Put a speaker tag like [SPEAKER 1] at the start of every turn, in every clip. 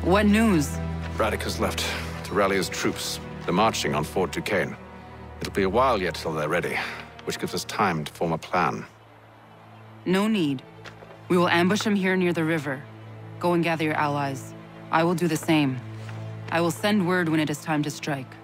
[SPEAKER 1] What news?
[SPEAKER 2] Braddock has left to rally his troops. They're marching on Fort Duquesne. It'll be a while yet till they're ready, which gives us time to form a plan.
[SPEAKER 1] No need. We will ambush him here near the river. Go and gather your allies. I will do the same. I will send word when it is time to strike.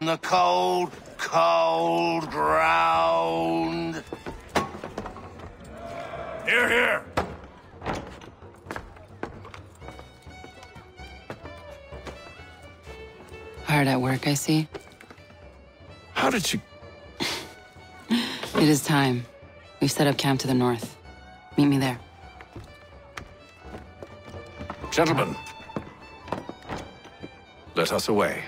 [SPEAKER 3] The cold, cold ground. Here, here.
[SPEAKER 1] hard at work, I see.
[SPEAKER 2] How did you...
[SPEAKER 1] It is time. We've set up camp to the north. Meet me there.
[SPEAKER 2] Gentlemen, let us away.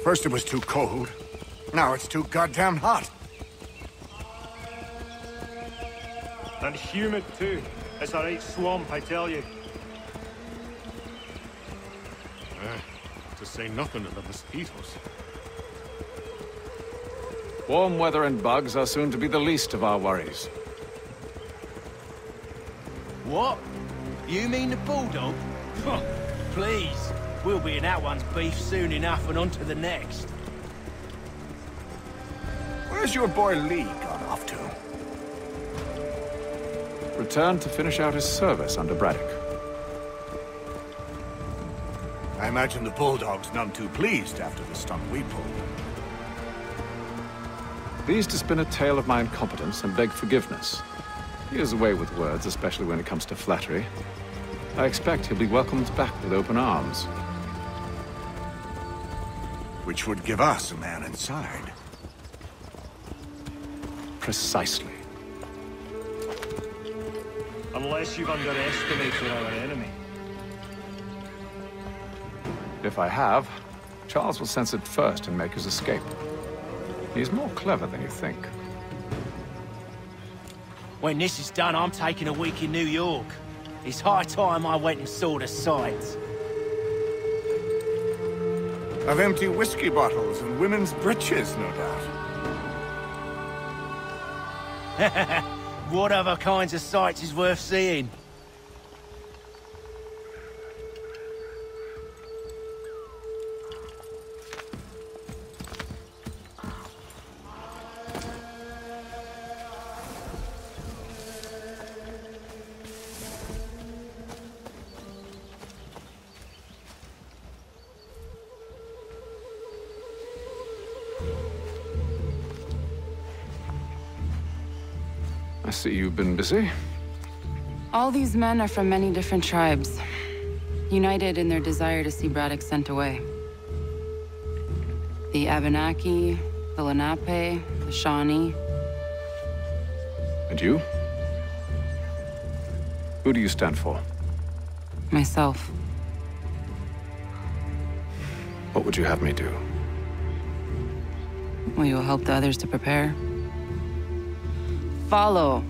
[SPEAKER 4] First it was too cold. Now it's too goddamn hot.
[SPEAKER 5] And humid too. It's a right swamp, I tell you.
[SPEAKER 4] To say nothing of the mosquitoes.
[SPEAKER 2] Warm weather and bugs are soon to be the least of our worries.
[SPEAKER 6] What? You mean the bulldog? Please. We'll be in that one's beef soon enough and on to the next.
[SPEAKER 4] Where's your boy Lee gone off to?
[SPEAKER 2] Returned to finish out his service under Braddock.
[SPEAKER 4] I imagine the bulldog's none too pleased after the stunt we pulled.
[SPEAKER 2] Pleased to spin a tale of my incompetence and beg forgiveness. He is away with words, especially when it comes to flattery. I expect he'll be welcomed back with open arms.
[SPEAKER 4] Which would give us a man inside.
[SPEAKER 2] Precisely.
[SPEAKER 5] Unless you've underestimated our enemy.
[SPEAKER 2] If I have, Charles will sense it first and make his escape. He's more clever than you think.
[SPEAKER 6] When this is done, I'm taking a week in New York. It's high time I went and saw the sights.
[SPEAKER 4] Of empty whiskey bottles and women's breeches, no doubt.
[SPEAKER 6] What other kinds of sights is worth seeing?
[SPEAKER 2] I see you've been busy.
[SPEAKER 1] All these men are from many different tribes, united in their desire to see Braddock sent away. The Abenaki, the Lenape, the Shawnee.
[SPEAKER 2] And you? Who do you stand for?
[SPEAKER 1] Myself.
[SPEAKER 2] What would you have me do?
[SPEAKER 1] Will you help the others to prepare? Follow.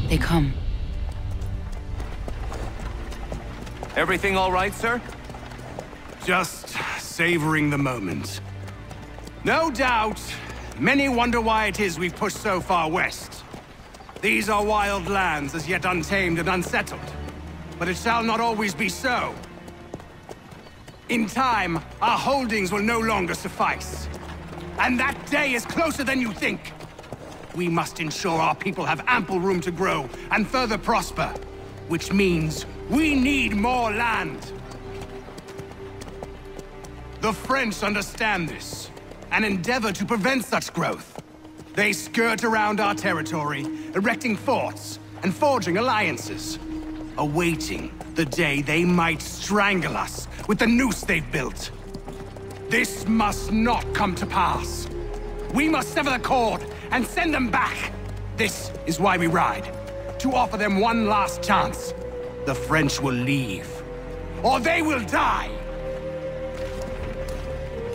[SPEAKER 1] They come.
[SPEAKER 7] Everything all right, sir?
[SPEAKER 8] Just savoring the moment. No doubt, many wonder why it is we've pushed so far west. These are wild lands as yet untamed and unsettled. But it shall not always be so. In time, our holdings will no longer suffice. And that day is closer than you think. We must ensure our people have ample room to grow and further prosper. Which means we need more land. The French understand this, and endeavor to prevent such growth. They skirt around our territory, erecting forts and forging alliances, awaiting the day they might strangle us with the noose they've built. This must not come to pass. We must sever the cord and send them back. This is why we ride, to offer them one last chance. The French will leave, or they will die.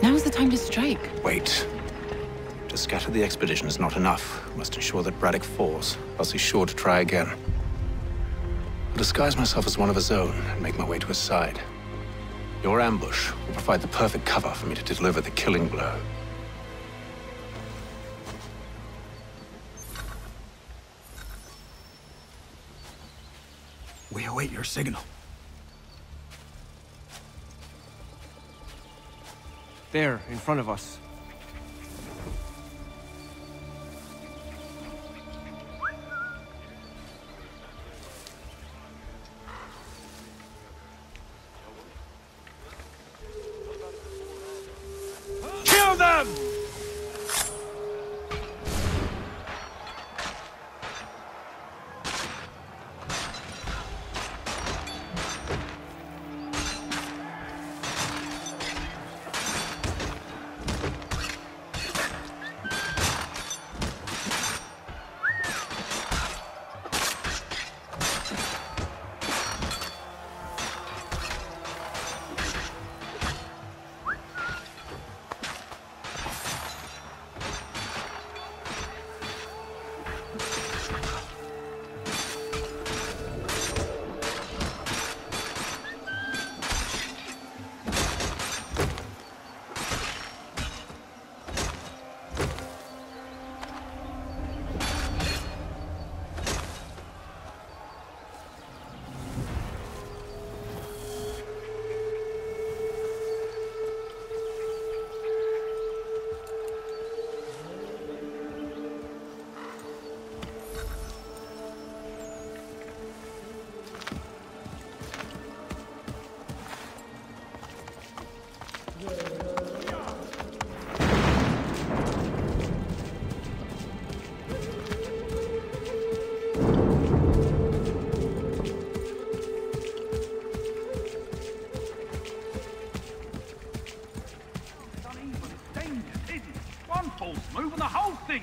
[SPEAKER 1] Now's the time to strike.
[SPEAKER 2] Wait. To scatter the expedition is not enough. We must ensure that Braddock falls, else he's sure to try again. I'll disguise myself as one of his own and make my way to his side. Your ambush will provide the perfect cover for me to deliver the killing blow.
[SPEAKER 8] We await your signal.
[SPEAKER 7] There, in front of us.
[SPEAKER 4] Haythem!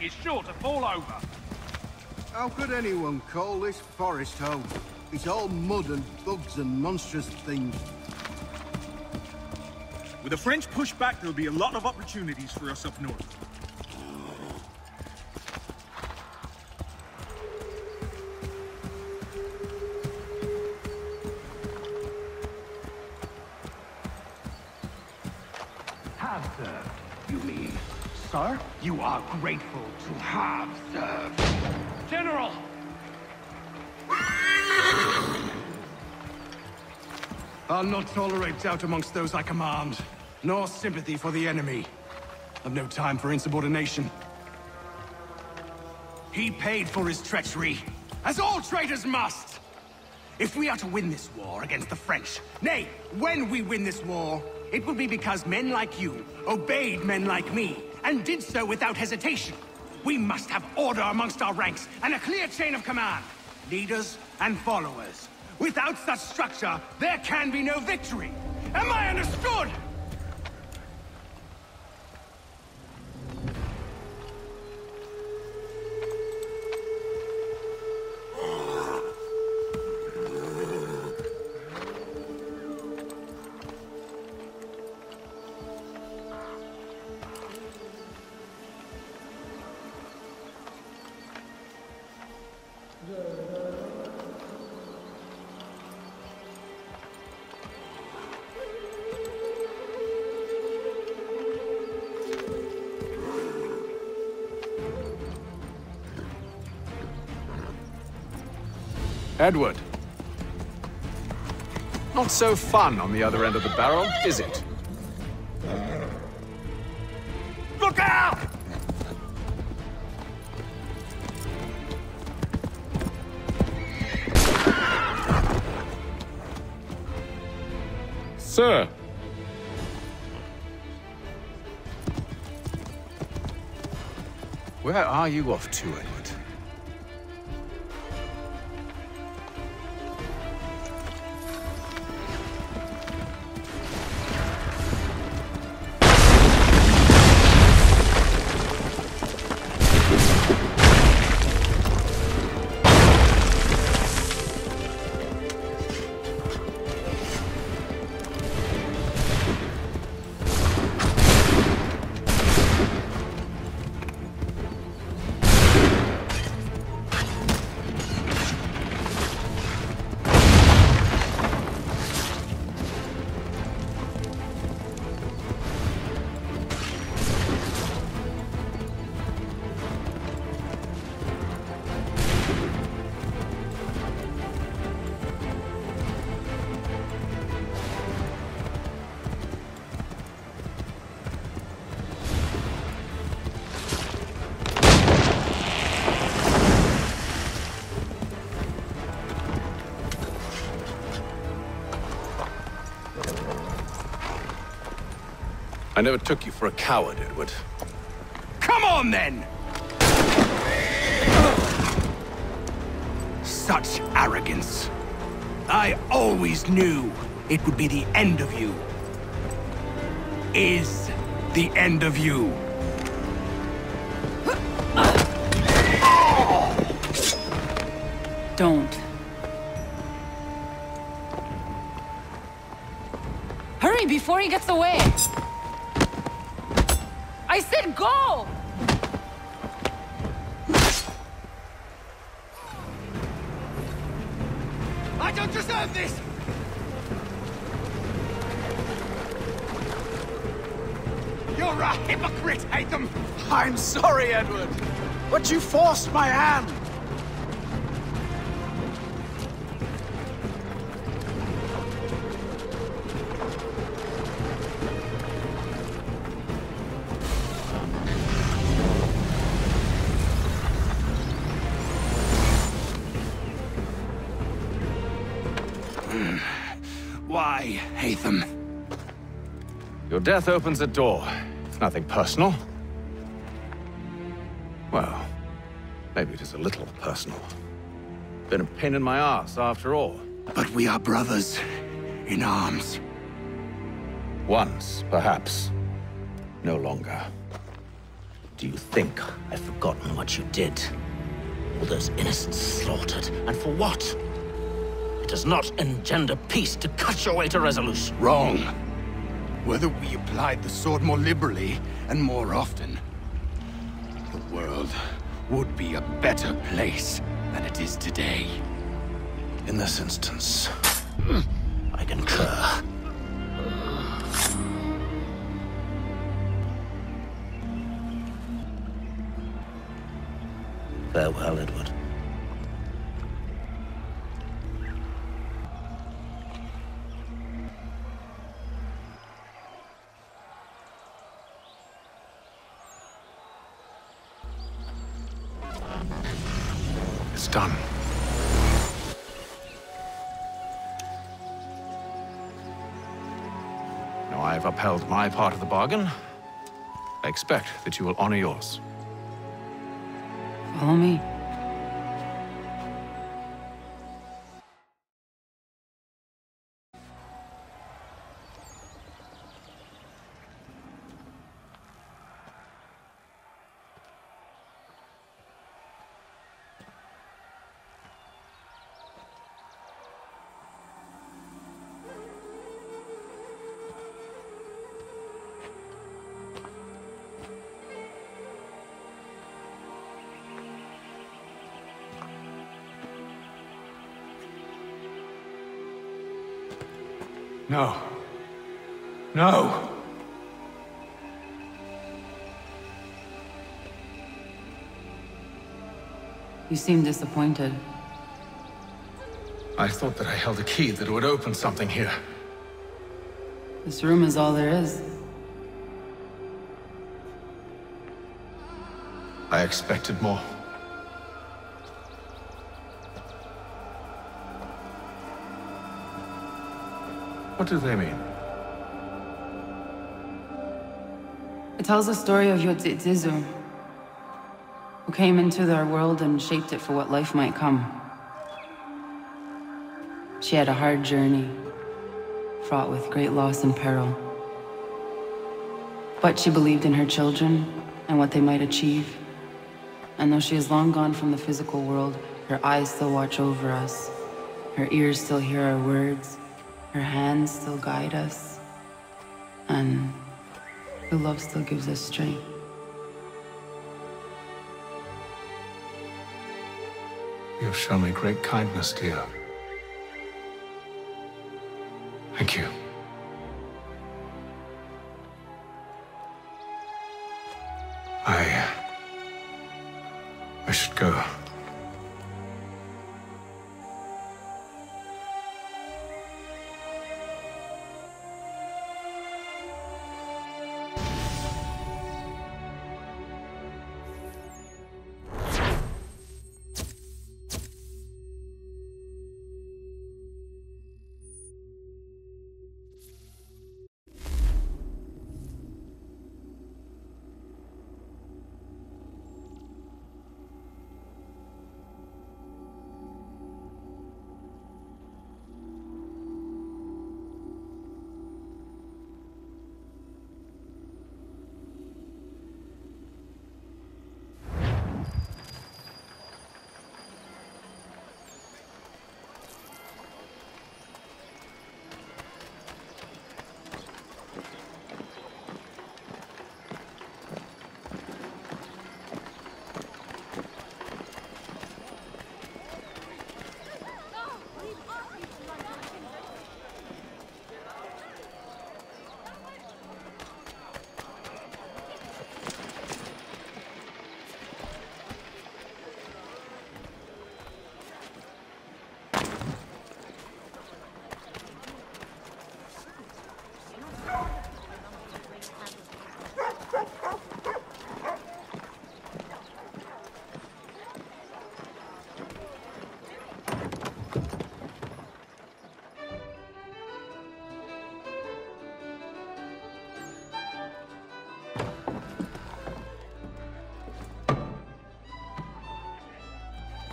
[SPEAKER 9] Is sure to fall over.
[SPEAKER 10] How could anyone call this forest home? It's all mud and bugs and monstrous things.
[SPEAKER 9] With the French pushback, there'll be a lot of opportunities for us up north.
[SPEAKER 11] Have served, you mean? Sir, you are grateful to have served. General!
[SPEAKER 8] I'll not tolerate doubt amongst those I command, nor sympathy for the enemy. I've no time for insubordination. He paid for his treachery, as all traitors must! If we are to win this war against the French, nay, when we win this war, it will be because men like you obeyed men like me, and did so without hesitation. We must have order amongst our ranks, and a clear chain of command. Leaders and followers. Without such structure, there can be no victory. Am I understood?
[SPEAKER 2] Edward. Not so fun on the other end of the barrel, is it?
[SPEAKER 9] Look out!
[SPEAKER 2] Sir. Where are you off to, Edward? I never took you for a coward, Edward.
[SPEAKER 8] Come on, then! Such arrogance. I always knew it would be the end of you. Is the end of you.
[SPEAKER 1] Don't. Hurry before he gets away! I said go!
[SPEAKER 8] I don't deserve this! You're a hypocrite, Haythem!
[SPEAKER 12] I'm sorry, Edward, but you forced my hand!
[SPEAKER 8] Why, Haythem?
[SPEAKER 2] Your death opens a door. It's nothing personal. Well, maybe it is a little personal. Been a pain in my ass, after all.
[SPEAKER 8] But we are brothers in arms.
[SPEAKER 2] Once, perhaps. No longer.
[SPEAKER 3] Do you think I've forgotten what you did? All those innocents slaughtered, and for what? It does not engender peace to cut your way to resolution.
[SPEAKER 8] Wrong. Whether we applied the sword more liberally and more often, the world would be a better place than it is today.
[SPEAKER 2] In this instance,
[SPEAKER 3] I concur. Farewell, Edward.
[SPEAKER 2] it's done. Now I've upheld my part of the bargain. I expect that you will honor yours.
[SPEAKER 1] Follow me.
[SPEAKER 8] No. No!
[SPEAKER 1] You seem disappointed.
[SPEAKER 2] I thought that I held a key that would open something here.
[SPEAKER 1] This room is all there is.
[SPEAKER 2] I expected more. What do they mean?
[SPEAKER 1] It tells the story of Yotzitzizu, who came into our world and shaped it for what life might come. She had a hard journey, fraught with great loss and peril. But she believed in her children and what they might achieve. And though she is long gone from the physical world, her eyes still watch over us. Her ears still hear our words. Her hands still guide us, and her love still gives us strength.
[SPEAKER 2] You have shown me great kindness, dear. Thank you. I should go.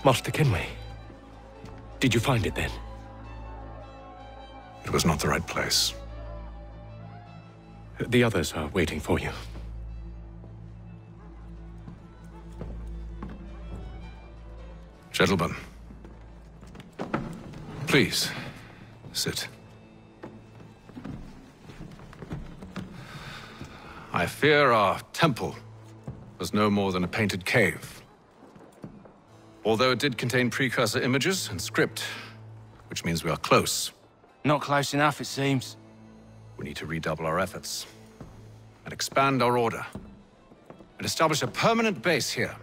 [SPEAKER 13] Master Kenway. Did you find it then?
[SPEAKER 2] It was not the right place.
[SPEAKER 13] The others are waiting for you.
[SPEAKER 2] Gentlemen, please, sit. I fear our temple was no more than a painted cave. Although it did contain precursor images and script, which means we are close.
[SPEAKER 6] Not close enough, it seems.
[SPEAKER 2] We need to redouble our efforts and expand our order and establish a permanent base here.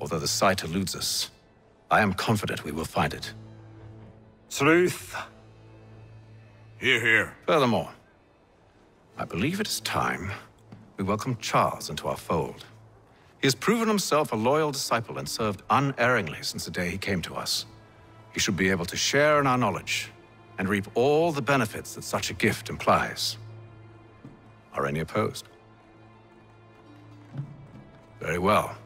[SPEAKER 2] Although the site eludes us, I am confident we will find it.
[SPEAKER 5] Truth.
[SPEAKER 4] Hear, hear.
[SPEAKER 2] Furthermore, I believe it is time we welcome Charles into our fold. He has proven himself a loyal disciple and served unerringly since the day he came to us. He should be able to share in our knowledge and reap all the benefits that such a gift implies. Are any opposed? Very well.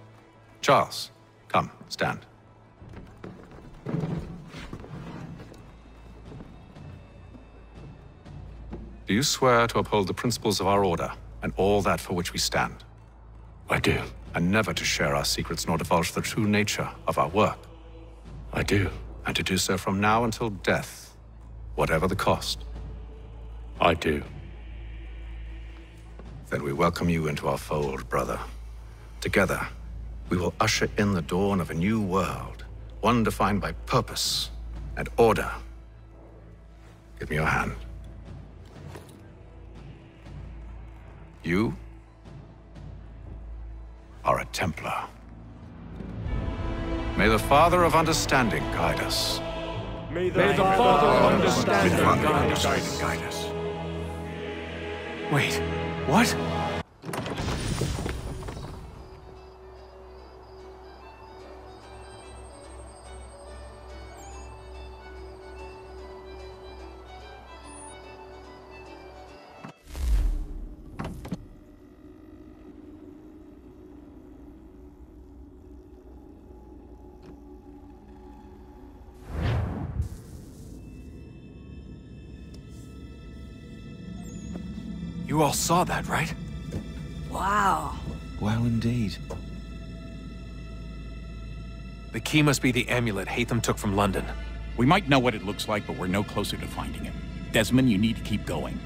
[SPEAKER 2] Charles, come, stand. Do you swear to uphold the principles of our order and all that for which we stand?
[SPEAKER 13] I do.
[SPEAKER 2] And never to share our secrets nor divulge the true nature of our work?
[SPEAKER 13] I do.
[SPEAKER 2] And to do so from now until death, whatever the cost?
[SPEAKER 13] I do.
[SPEAKER 2] Then we welcome you into our fold, brother. Together, we will usher in the dawn of a new world, one defined by purpose and order. Give me your hand. You are a Templar. May the Father of Understanding guide us.
[SPEAKER 5] May the Father of Understanding
[SPEAKER 4] Guide us.
[SPEAKER 6] Wait, what? You all saw that, right?
[SPEAKER 14] Wow.
[SPEAKER 15] Wow, indeed.
[SPEAKER 7] The key must be the amulet Haythem took from London.
[SPEAKER 16] We might know what it looks like, but we're no closer to finding it. Desmond, you need to keep going.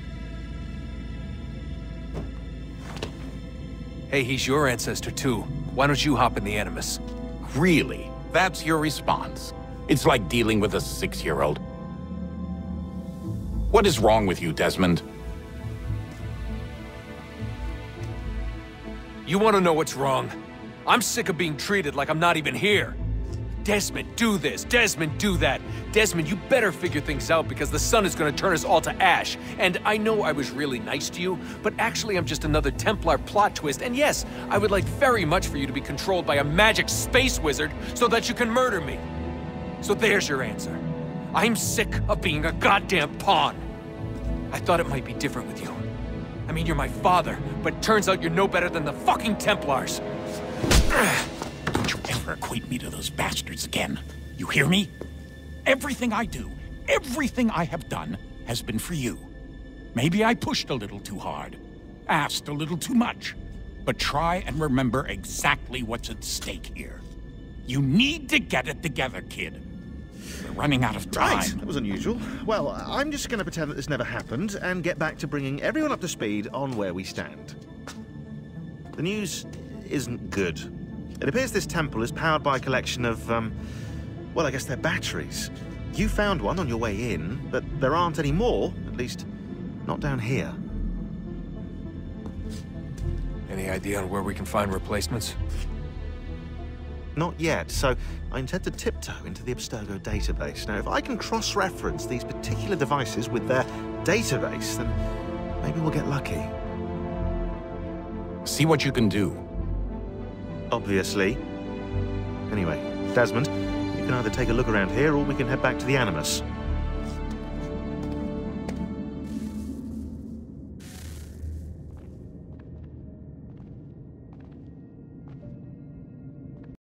[SPEAKER 7] Hey, he's your ancestor too. Why don't you hop in the Animus?
[SPEAKER 16] Really? That's your response? It's like dealing with a 6-year-old. What is wrong with you, Desmond?
[SPEAKER 7] You want to know what's wrong? I'm sick of being treated like I'm not even here. Desmond, do this. Desmond, do that. Desmond, you better figure things out because the sun is going to turn us all to ash. And I know I was really nice to you, but actually I'm just another Templar plot twist. And yes, I would like very much for you to be controlled by a magic space wizard so that you can murder me. So there's your answer. I'm sick of being a goddamn pawn. I thought it might be different with you. I mean, you're my father, but turns out you're no better than the fucking Templars.
[SPEAKER 16] Don't you ever equate me to those bastards again. You hear me? Everything I do, everything I have done, has been for you. Maybe I pushed a little too hard, asked a little too much, but try and remember exactly what's at stake here. You need to get it together, kid. We're running out of time.
[SPEAKER 15] Right, that was unusual. Well, I'm just going to pretend that this never happened and get back to bringing everyone up to speed on where we stand. The news isn't good. It appears this temple is powered by a collection of, well, I guess they're batteries. You found one on your way in, but there aren't any more, at least not down here.
[SPEAKER 7] Any idea on where we can find replacements?
[SPEAKER 15] Not yet, so I intend to tiptoe into the Abstergo database. Now, if I can cross-reference these particular devices with their database, then maybe we'll get lucky.
[SPEAKER 16] See what you can do.
[SPEAKER 15] Obviously. Anyway, Desmond, you can either take a look around here or we can head back to the Animus.